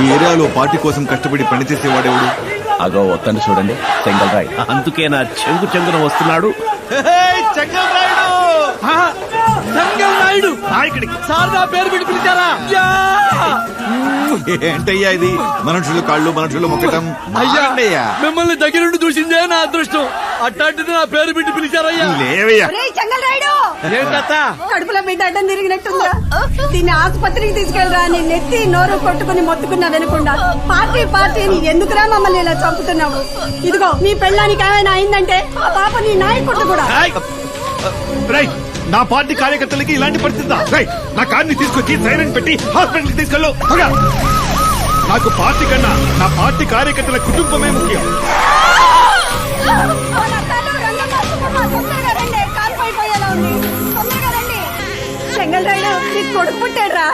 ఈ ఏరియాలో పార్టీ కోసం కష్టపడి పనిచేసేవాడేవాడు? అగో వస్తాను చూడండి, చెంగల్ రాయ్. అందుకే నా చెంగున వస్తున్నాడు. సార్ నా పేరు పెట్టి పిలిచారా? ఏంటయ్యా ఇది? మనుషులు కాళ్ళు మనుషులు మొక్కటం. అయ్యా మిమ్మల్ని దగ్గర నుండి చూసిందే నా అదృష్టం, అట్లాంటిది నా పేరు పెట్టి పిలిచారయ్యా. లేవయ్యా. ఏంటత్తా కడుపులో బిడ్డ అడ్డం తిరిగినట్టుందా? దీన్ని ఆసుపత్రికి తీసుకెళ్ళరా అని నెత్తి నోరు కొట్టుకుని మొత్తుకున్నా వినకుండా పార్టీ పార్టీని ఎందుకురా మమ్మల్ని ఇలా చంపుతున్నావు? ఇదిగో నీ పెళ్ళానికి ఏమైనా అయిందంటే ఆ పాప నీ నాయకుడు కూడా. రైట్, నా పార్టీ కార్యకర్తలకి ఇలాంటి పరిస్థితి. రైట్, నా కార్ని తీసుకొచ్చి సైరన్ పెట్టి హాస్పిటల్ తీసుకెళ్ళు. నాకు పార్టీ కన్నా నా పార్టీ కార్యకర్తల కుటుంబమే ముఖ్యం. చెంగల్ రాయుడు నీ కొడుకు పుట్టాడు రా.